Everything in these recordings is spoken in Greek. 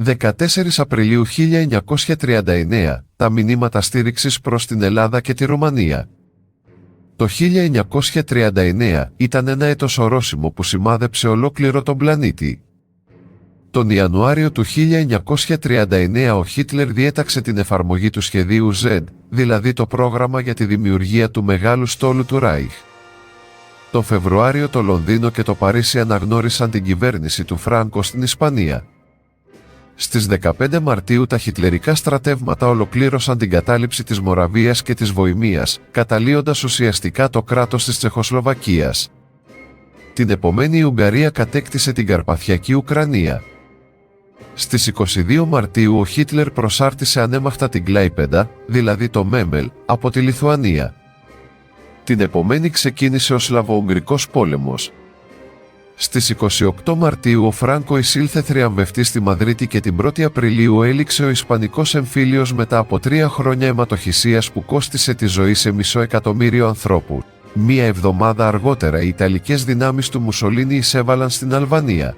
14 Απριλίου 1939, τα μηνύματα στήριξης προς την Ελλάδα και τη Ρουμανία. Το 1939 ήταν ένα έτος ορόσημο που σημάδεψε ολόκληρο τον πλανήτη. Τον Ιανουάριο του 1939 ο Χίτλερ διέταξε την εφαρμογή του σχεδίου Z, δηλαδή το πρόγραμμα για τη δημιουργία του μεγάλου στόλου του Ράιχ. Το Φεβρουάριο το Λονδίνο και το Παρίσι αναγνώρισαν την κυβέρνηση του Φράνκο στην Ισπανία. Στις 15 Μαρτίου τα χιτλερικά στρατεύματα ολοκλήρωσαν την κατάληψη της Μοραβίας και της Βοημίας, καταλύοντας ουσιαστικά το κράτος της Τσεχοσλοβακίας. Την επομένη η Ουγγαρία κατέκτησε την Καρπαθιακή Ουκρανία. Στις 22 Μαρτίου ο Χίτλερ προσάρτησε ανέμαχτα την Κλάιπεντα, δηλαδή το Μέμελ, από τη Λιθουανία. Την επομένη ξεκίνησε ο Σλαβο-Ουγγρικός πόλεμος. Στις 28 Μαρτίου ο Φράνκο εισήλθε θριαμβευτής στη Μαδρίτη και την 1η Απριλίου έληξε ο Ισπανικός εμφύλιος μετά από 3 χρόνια αιματοχυσίας που κόστισε τη ζωή σε 500.000 ανθρώπου. Μία εβδομάδα αργότερα οι Ιταλικές δυνάμεις του Μουσολίνι εισέβαλαν στην Αλβανία.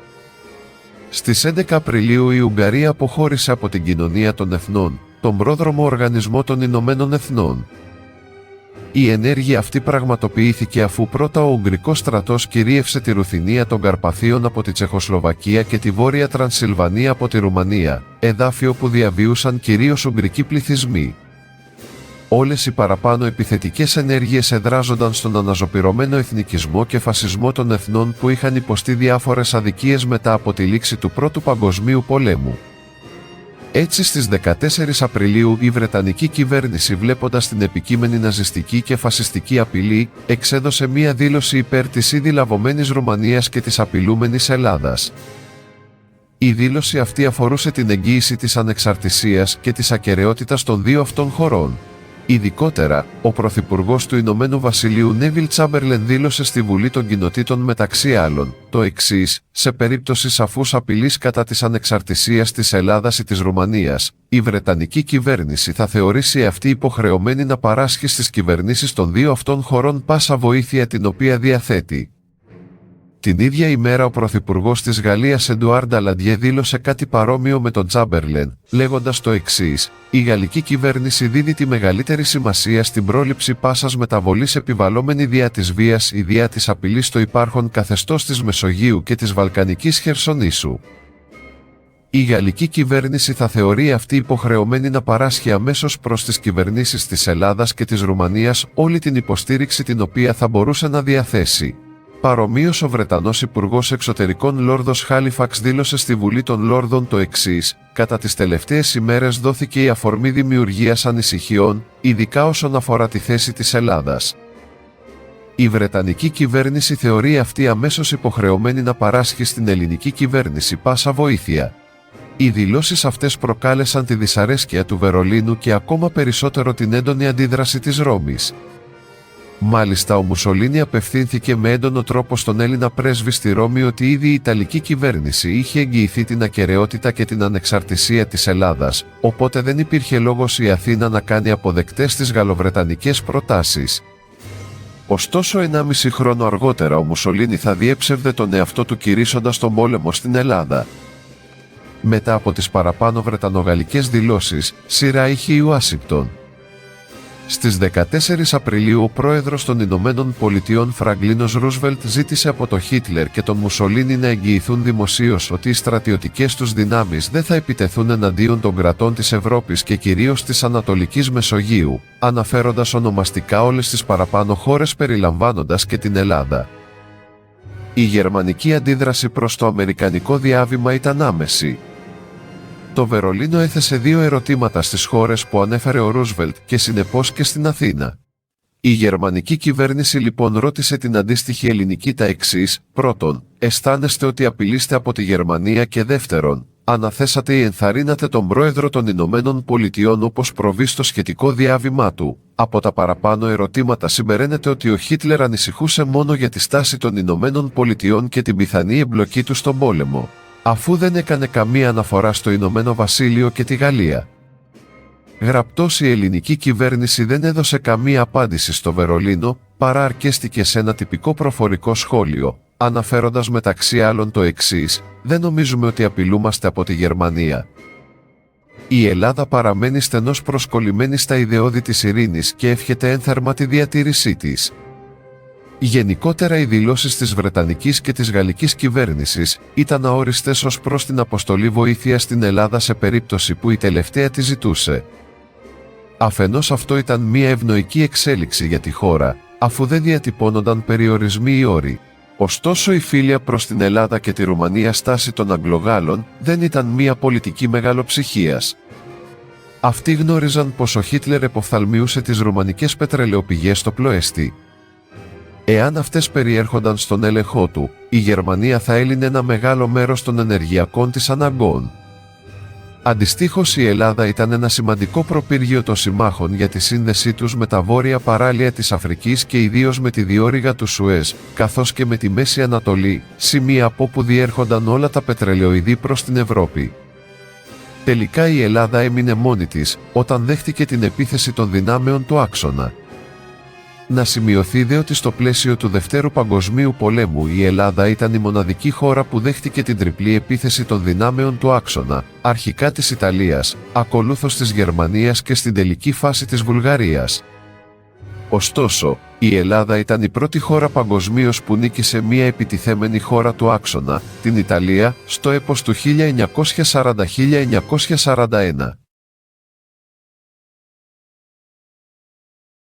Στις 11 Απριλίου η Ουγγαρία αποχώρησε από την Κοινωνία των Εθνών, τον πρόδρομο οργανισμό των Ηνωμένων Εθνών. Η ενέργεια αυτή πραγματοποιήθηκε αφού πρώτα ο Ουγγρικός στρατός κυρίευσε τη Ρουθινία των Καρπαθίων από τη Τσεχοσλοβακία και τη Βόρεια Τρανσιλβανία από τη Ρουμανία, εδάφιο που διαβίουσαν κυρίως Ουγγρικοί πληθυσμοί. Όλες οι παραπάνω επιθετικές ενέργειες εδράζονταν στον αναζωπυρωμένο εθνικισμό και φασισμό των εθνών που είχαν υποστεί διάφορες αδικίες μετά από τη λήξη του Πρώτου Παγκοσμίου Πολέμου. Έτσι στις 14 Απριλίου η Βρετανική κυβέρνηση, βλέποντας την επικείμενη ναζιστική και φασιστική απειλή, εξέδωσε μία δήλωση υπέρ της ήδη λαβωμένης Ρουμανίας και της απειλούμενης Ελλάδας. Η δήλωση αυτή αφορούσε την εγγύηση της ανεξαρτησίας και της ακεραιότητας των δύο αυτών χωρών. Ειδικότερα, ο Πρωθυπουργός του Ηνωμένου Βασιλείου Νέβιλ Τσάμπερλεν δήλωσε στη Βουλή των Κοινοτήτων μεταξύ άλλων το εξής: σε περίπτωση σαφούς απειλής κατά της ανεξαρτησίας της Ελλάδας ή της Ρουμανίας, η Βρετανική κυβέρνηση θα θεωρήσει αυτή υποχρεωμένη να παράσχει στις κυβερνήσεις των δύο αυτών χωρών πάσα βοήθεια την οποία διαθέτει. Την ίδια ημέρα ο Πρωθυπουργός της Γαλλίας Εντουάρ Νταλαντιέ δήλωσε κάτι παρόμοιο με τον Τσάμπερλεν, λέγοντας το εξής: η γαλλική κυβέρνηση δίδει τη μεγαλύτερη σημασία στην πρόληψη πάσας μεταβολής επιβαλλόμενη διά της βίας ή διά της απειλής στο υπάρχον καθεστώς της Μεσογείου και της Βαλκανικής Χερσονήσου. Η γαλλική κυβέρνηση θα θεωρεί αυτή υποχρεωμένη να παράσχει αμέσως προς τις κυβερνήσεις της Ελλάδας και της Ρουμανίας όλη την υποστήριξη την οποία θα μπορούσε να διαθέσει. Παρομοίως ο Βρετανός Υπουργός Εξωτερικών Λόρδος Χάλιφαξ δήλωσε στη Βουλή των Λόρδων το εξής: κατά τις τελευταίες ημέρες δόθηκε η αφορμή δημιουργίας ανησυχιών, ειδικά όσον αφορά τη θέση της Ελλάδας. Η Βρετανική κυβέρνηση θεωρεί αυτή αμέσως υποχρεωμένη να παράσχει στην ελληνική κυβέρνηση πάσα βοήθεια. Οι δηλώσεις αυτές προκάλεσαν τη δυσαρέσκεια του Βερολίνου και ακόμα περισσότερο την έντονη αντίδραση της Ρώμης. Μάλιστα ο Μουσολίνι απευθύνθηκε με έντονο τρόπο στον Έλληνα πρέσβη στη Ρώμη ότι ήδη η Ιταλική κυβέρνηση είχε εγγυηθεί την ακεραιότητα και την ανεξαρτησία της Ελλάδας, οπότε δεν υπήρχε λόγος η Αθήνα να κάνει αποδεκτές τις γαλλοβρετανικές προτάσεις. Ωστόσο 1,5 χρόνο αργότερα ο Μουσολίνι θα διέψευδε τον εαυτό του κηρύσσοντας τον πόλεμο στην Ελλάδα. Μετά από τις παραπάνω βρετανογαλλικές δηλώσεις, σειρά είχε η Ουάσιγκτον. Στις 14 Απριλίου ο πρόεδρος των Ηνωμένων Πολιτειών Φραγκλίνος Ρούσβελτ ζήτησε από τον Χίτλερ και τον Μουσολίνι να εγγυηθούν δημοσίως ότι οι στρατιωτικές τους δυνάμεις δεν θα επιτεθούν εναντίον των κρατών της Ευρώπης και κυρίως της Ανατολικής Μεσογείου, αναφέροντας ονομαστικά όλες τις παραπάνω χώρες περιλαμβάνοντας και την Ελλάδα. Η γερμανική αντίδραση προς το αμερικανικό διάβημα ήταν άμεση. Το Βερολίνο έθεσε 2 ερωτήματα στις χώρες που ανέφερε ο Ρούσβελτ και συνεπώς και στην Αθήνα. Η γερμανική κυβέρνηση λοιπόν ρώτησε την αντίστοιχη ελληνική τα εξής: πρώτον, αισθάνεστε ότι απειλείστε από τη Γερμανία και δεύτερον, αναθέσατε ή ενθαρρύνατε τον πρόεδρο των Ηνωμένων Πολιτειών όπως προβεί στο σχετικό διάβημά του? Από τα παραπάνω ερωτήματα συμπεραίνεται ότι ο Χίτλερ ανησυχούσε μόνο για τη στάση των Ηνωμένων Πολιτειών και την πιθανή εμπλοκή του στον πόλεμο, αφού δεν έκανε καμία αναφορά στο Ηνωμένο Βασίλειο και τη Γαλλία. Γραπτός η ελληνική κυβέρνηση δεν έδωσε καμία απάντηση στο Βερολίνο, παρά αρκέστηκε σε ένα τυπικό προφορικό σχόλιο, αναφέροντας μεταξύ άλλων το εξής: «Δεν νομίζουμε ότι απειλούμαστε από τη Γερμανία». Η Ελλάδα παραμένει στενώς προσκολλημένη στα ιδεώδη της ειρήνης και εύχεται ένθερμα τη διατήρησή της. Γενικότερα οι δηλώσεις της Βρετανικής και της Γαλλικής κυβέρνησης ήταν αόριστες ως προς την αποστολή βοήθειας στην Ελλάδα σε περίπτωση που η τελευταία τη ζητούσε. Αφενός αυτό ήταν μια ευνοϊκή εξέλιξη για τη χώρα, αφού δεν διατυπώνονταν περιορισμοί ή όροι. Ωστόσο η φίλια προς την Ελλάδα και τη Ρουμανία στάση των Αγγλογάλων δεν ήταν μια πολιτική μεγαλοψυχίας. Αυτοί γνώριζαν πως ο Χίτλερ εποφθαλμιούσε τις ρουμανικές πετρελαιοπηγές στο Πλοέστι. Εάν αυτές περιέρχονταν στον έλεγχό του, η Γερμανία θα έλυνε ένα μεγάλο μέρος των ενεργειακών της αναγκών. Αντιστοίχως η Ελλάδα ήταν ένα σημαντικό προπύργιο των συμμάχων για τη σύνδεσή τους με τα βόρεια παράλια της Αφρικής και ιδίως με τη διόρυγα του Σουέζ, καθώς και με τη Μέση Ανατολή, σημεία από όπου διέρχονταν όλα τα πετρελαιοειδή προς την Ευρώπη. Τελικά η Ελλάδα έμεινε μόνη της, όταν δέχτηκε την επίθεση των δυνάμεων του άξονα. Να σημειωθεί δε ότι στο πλαίσιο του Δευτέρου Παγκοσμίου Πολέμου η Ελλάδα ήταν η μοναδική χώρα που δέχτηκε την τριπλή επίθεση των δυνάμεων του άξονα, αρχικά της Ιταλίας, ακολούθως της Γερμανίας και στην τελική φάση της Βουλγαρίας. Ωστόσο, η Ελλάδα ήταν η πρώτη χώρα παγκοσμίως που νίκησε μια επιτιθέμενη χώρα του άξονα, την Ιταλία, στο έπος του 1940-1941.